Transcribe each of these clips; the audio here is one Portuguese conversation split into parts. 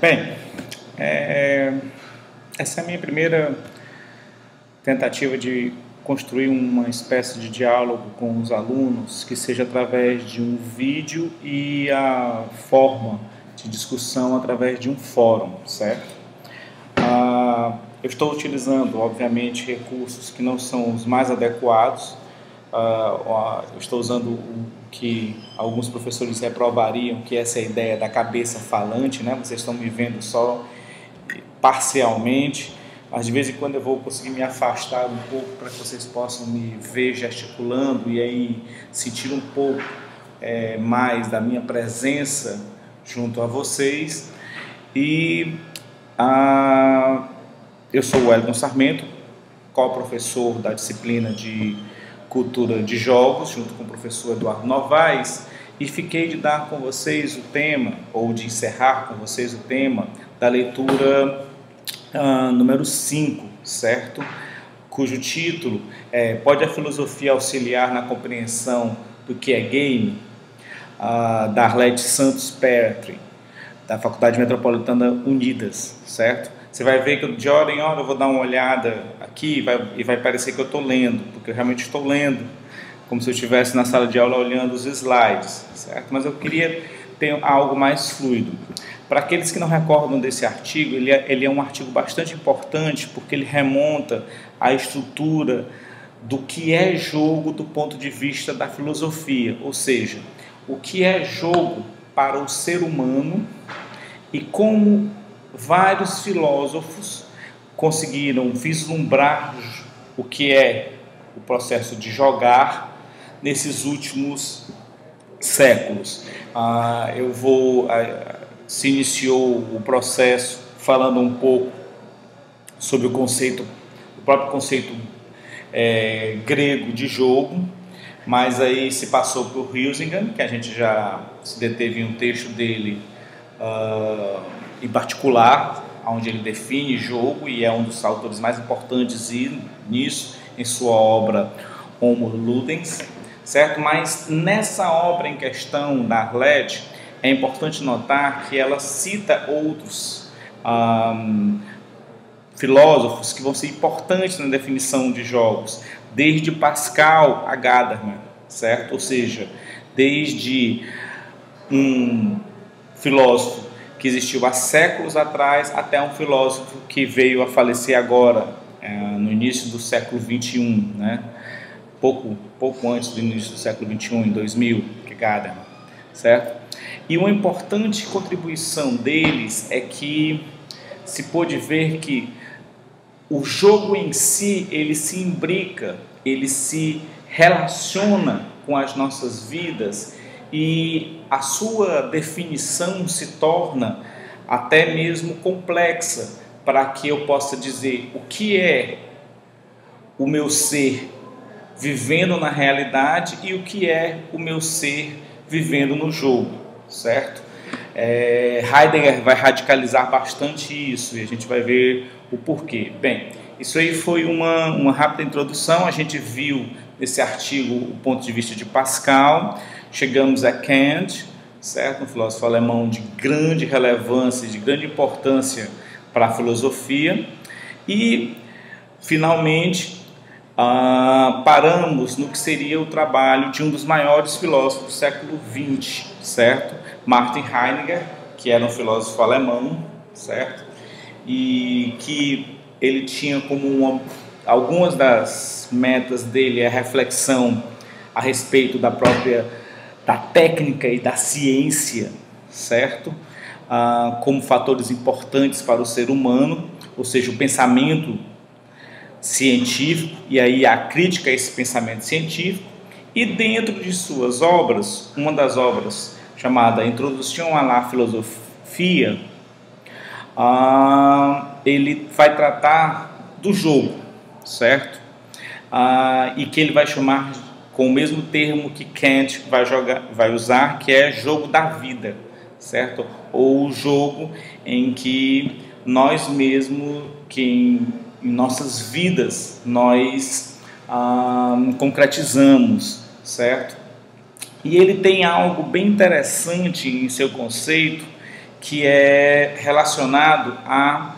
Bem, essa é a minha primeira tentativa de construir uma espécie de diálogo com os alunos, que seja através de um vídeo e a forma de discussão através de um fórum, certo? Eu estou utilizando, obviamente, recursos que não são os mais adequados. Eu estou usando o que alguns professores reprovariam, que essa é a ideia da cabeça falante, né? Vocês estão me vendo só parcialmente, mas de vez em quando eu vou conseguir me afastar um pouco para que vocês possam me ver gesticulando e aí sentir um pouco mais da minha presença junto a vocês. E eu sou o Wellington Sarmento, co-professor da disciplina de Cultura de Jogos, junto com o professor Eduardo Novaes, e fiquei de dar com vocês o tema, ou de encerrar com vocês o tema, da leitura número 5, certo? Cujo título é Pode a Filosofia Auxiliar na Compreensão do que é Game? Da Arlete Santos Petri, da Faculdade Metropolitana Unidas, certo? Você vai ver que de hora em hora eu vou dar uma olhada aqui e vai parecer que eu estou lendo, porque eu realmente estou lendo, como se eu estivesse na sala de aula olhando os slides, certo? Mas eu queria ter algo mais fluido. Para aqueles que não recordam desse artigo, ele é um artigo bastante importante, porque ele remonta à estrutura do que é jogo do ponto de vista da filosofia, ou seja, o que é jogo para o ser humano e como vários filósofos conseguiram vislumbrar o que é o processo de jogar nesses últimos séculos. Se iniciou o processo falando um pouco sobre o próprio conceito grego de jogo, mas aí se passou por Huizinga, que a gente já se deteve em um texto dele em particular, onde ele define jogo e é um dos autores mais importantes nisso, em sua obra Homo Ludens, certo? Mas nessa obra em questão da Arlete, é importante notar que ela cita outros filósofos que vão ser importantes na definição de jogos, desde Pascal a Gadamer, certo? Ou seja, desde um filósofo que existiu há séculos atrás até um filósofo que veio a falecer agora, no início do século XXI, né? Pouco antes do início do século XXI, em 2000, que Gadamer, certo? E uma importante contribuição deles é que se pôde ver que o jogo em si, ele se imbrica, ele se relaciona com as nossas vidas e a sua definição se torna até mesmo complexa para que eu possa dizer o que é o meu ser vivendo na realidade e o que é o meu ser vivendo no jogo, certo? Heidegger vai radicalizar bastante isso e a gente vai ver o porquê. Bem, isso aí foi uma rápida introdução. A gente viu nesse artigo o ponto de vista de Pascal, chegamos a Kant, certo? Um filósofo alemão de grande relevância, de grande importância para a filosofia, e finalmente paramos no que seria o trabalho de um dos maiores filósofos do século XX, certo? Martin Heidegger, que era um filósofo alemão, certo? E que ele tinha como algumas das metas dele a reflexão a respeito da técnica e da ciência, certo? Como fatores importantes para o ser humano, ou seja, o pensamento científico e aí a crítica a esse pensamento científico. E dentro de suas obras, uma das obras chamada Introdução à Filosofia, ele vai tratar do jogo, certo? E que ele vai chamar com o mesmo termo que Kant vai usar, que é jogo da vida, certo? Ou o jogo em que nós mesmos, que em nossas vidas, nós concretizamos, certo? E ele tem algo bem interessante em seu conceito, que é relacionado à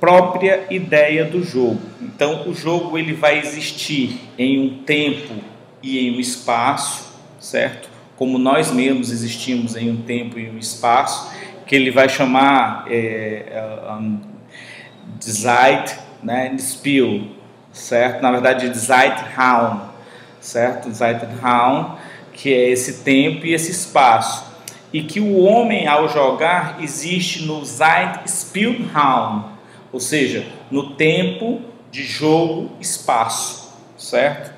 própria ideia do jogo. Então, o jogo ele vai existir em um tempo e em um espaço, certo? Como nós mesmos existimos em um tempo e um espaço, que ele vai chamar Zeit, né, Spiel, certo? Na verdade, Zeitraum, certo? Zeitraum, que é esse tempo e esse espaço. E que o homem, ao jogar, existe no Zeitspielraum, ou seja, no tempo de jogo, espaço, certo?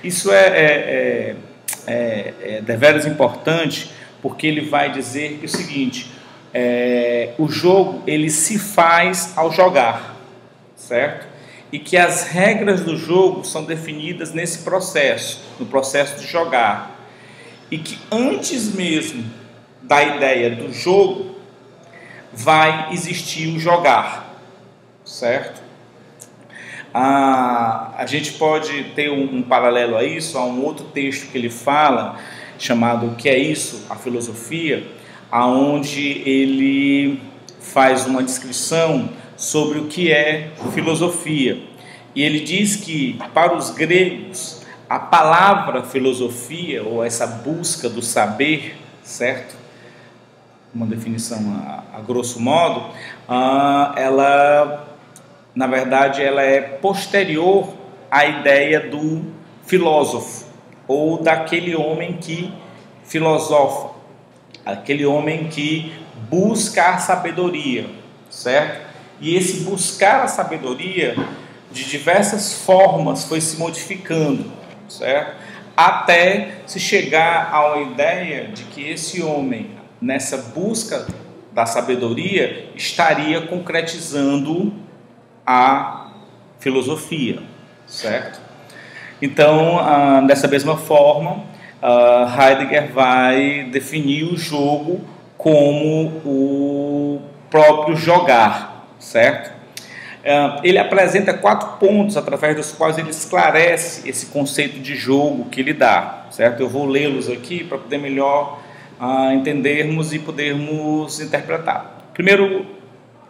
Isso é deveras importante, porque ele vai dizer que é o seguinte, o jogo ele se faz ao jogar, certo? E que as regras do jogo são definidas nesse processo, no processo de jogar, e que antes mesmo da ideia do jogo vai existir o jogar, certo? A gente pode ter um paralelo a isso, a um outro texto que ele fala, chamado O que é isso? A filosofia, aonde ele faz uma descrição sobre o que é filosofia. E ele diz que, para os gregos, a palavra filosofia, ou essa busca do saber, certo? Uma definição a grosso modo, ela, na verdade, ela é posterior à ideia do filósofo, ou daquele homem que filosofa, aquele homem que busca a sabedoria, certo? E esse buscar a sabedoria, de diversas formas, foi se modificando, certo? Até se chegar à ideia de que esse homem, nessa busca da sabedoria, estaria concretizando a filosofia, certo? Então, dessa mesma forma, Heidegger vai definir o jogo como o próprio jogar, certo? Ele apresenta 4 pontos através dos quais ele esclarece esse conceito de jogo que ele dá, certo? Eu vou lê-los aqui para poder melhor entendermos e podermos interpretar. Em primeiro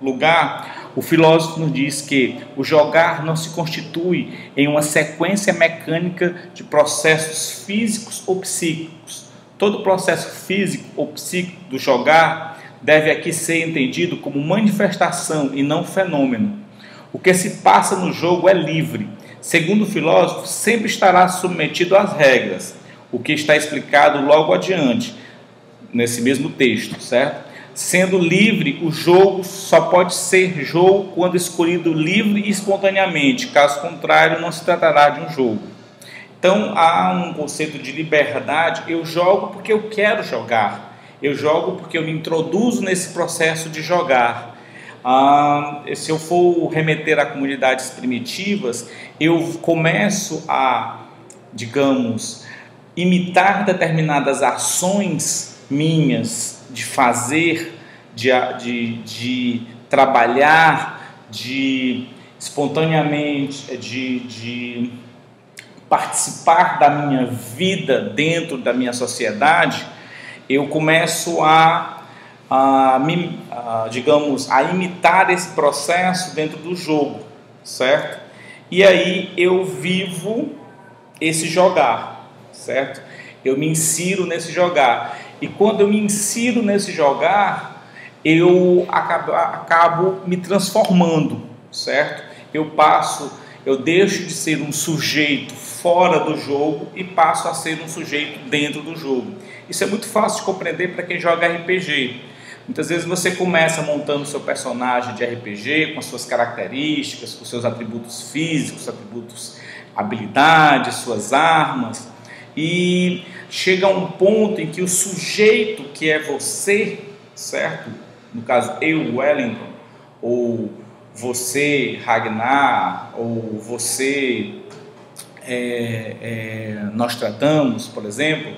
lugar, o filósofo nos diz que o jogar não se constitui em uma sequência mecânica de processos físicos ou psíquicos. Todo processo físico ou psíquico do jogar deve aqui ser entendido como manifestação e não fenômeno. O que se passa no jogo é livre. Segundo o filósofo, sempre estará submetido às regras, o que está explicado logo adiante, nesse mesmo texto, certo? Sendo livre, o jogo só pode ser jogo quando escolhido livre e espontaneamente, caso contrário, não se tratará de um jogo. Então, há um conceito de liberdade. Eu jogo porque eu quero jogar, eu jogo porque eu me introduzo nesse processo de jogar. Se eu for remeter a comunidades primitivas, eu começo a, digamos, imitar determinadas ações minhas de fazer, de trabalhar, de espontaneamente, de participar da minha vida dentro da minha sociedade. Eu começo digamos, a imitar esse processo dentro do jogo, certo? E aí eu vivo esse jogar, certo? Eu me insiro nesse jogar. E quando eu me insiro nesse jogar, eu acabo me transformando, certo? Eu deixo de ser um sujeito fora do jogo e passo a ser um sujeito dentro do jogo. Isso é muito fácil de compreender para quem joga RPG. Muitas vezes você começa montando seu personagem de RPG com as suas características, com seus atributos físicos, atributos, habilidades, suas armas, e chega a um ponto em que o sujeito que é você, certo? No caso, eu, Wellington, ou você, Ragnar, ou você, Nostradamus, por exemplo,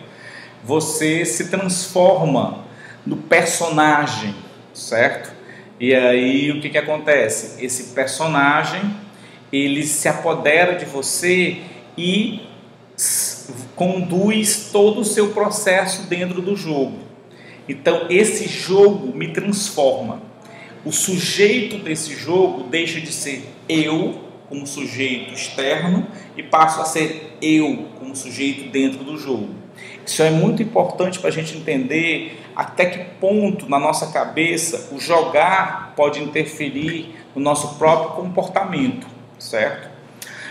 você se transforma no personagem, certo? E aí o que acontece? Esse personagem, ele se apodera de você e conduz todo o seu processo dentro do jogo. Então esse jogo me transforma. O sujeito desse jogo deixa de ser eu como sujeito externo e passo a ser eu como sujeito dentro do jogo. Isso é muito importante para a gente entender até que ponto na nossa cabeça o jogar pode interferir no nosso próprio comportamento, certo?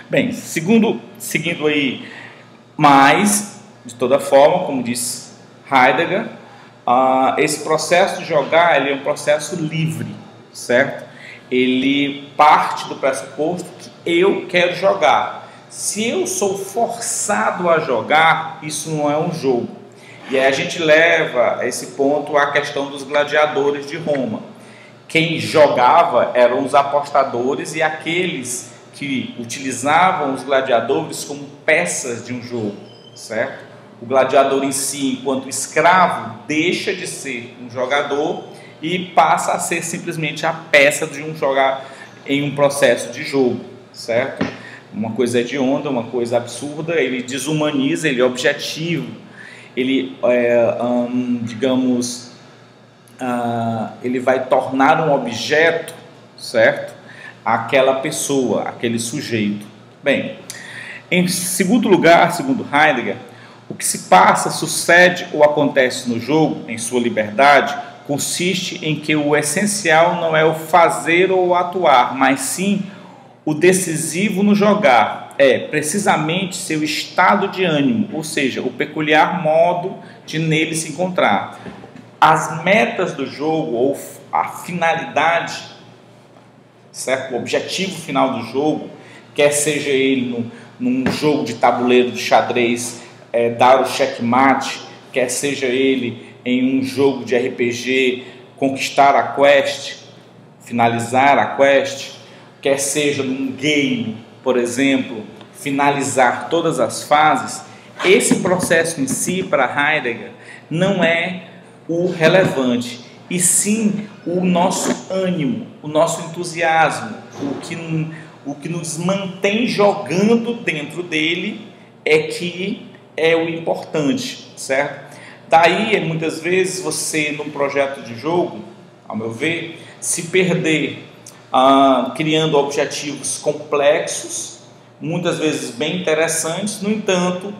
Bem, seguindo aí, mas, de toda forma, como disse Heidegger, esse processo de jogar ele é um processo livre, certo? Ele parte do pressuposto que eu quero jogar. Se eu sou forçado a jogar, isso não é um jogo. E aí a gente leva esse ponto à questão dos gladiadores de Roma. Quem jogava eram os apostadores e aqueles que utilizavam os gladiadores como peças de um jogo, certo? O gladiador em si, enquanto escravo, deixa de ser um jogador e passa a ser simplesmente a peça de um jogar em um processo de jogo, certo? Uma coisa hedionda, uma coisa absurda, ele desumaniza, ele é objetivo, ele, ele vai tornar um objeto, certo? Aquela pessoa, aquele sujeito. Bem, em segundo lugar, segundo Heidegger, o que se passa, sucede ou acontece no jogo, em sua liberdade, consiste em que o essencial não é o fazer ou o atuar, mas sim o decisivo no jogar. É precisamente seu estado de ânimo, ou seja, o peculiar modo de nele se encontrar. As metas do jogo ou a finalidade, certo? O objetivo final do jogo, quer seja ele num jogo de tabuleiro de xadrez, dar o checkmate, quer seja ele em um jogo de RPG, conquistar a quest, finalizar a quest, quer seja num game, por exemplo, finalizar todas as fases, esse processo em si, para Heidegger, não é o relevante, e sim o nosso ânimo, o nosso entusiasmo, o que nos mantém jogando dentro dele é que é o importante, certo? Daí, muitas vezes, você, num projeto de jogo, ao meu ver, se perder criando objetivos complexos, muitas vezes bem interessantes, no entanto,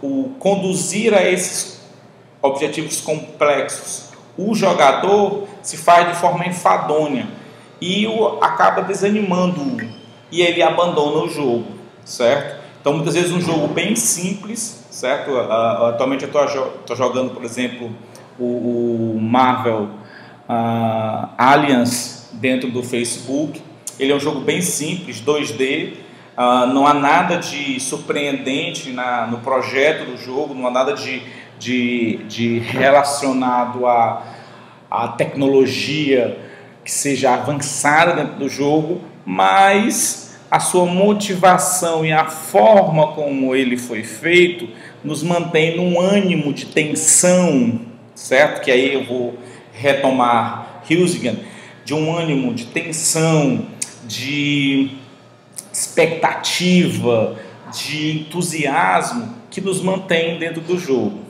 o conduzir a esses objetivos complexos, o jogador se faz de forma enfadonha e acaba desanimando e ele abandona o jogo, certo? Então, muitas vezes um jogo bem simples, certo? Atualmente eu estou jogando, por exemplo, o Marvel Alliance dentro do Facebook. Ele é um jogo bem simples, 2D, não há nada de surpreendente no projeto do jogo, não há nada de relacionado à tecnologia que seja avançada dentro do jogo, mas a sua motivação e a forma como ele foi feito nos mantém num ânimo de tensão, certo? Que aí eu vou retomar Huizinga, de um ânimo de tensão, de expectativa, de entusiasmo que nos mantém dentro do jogo.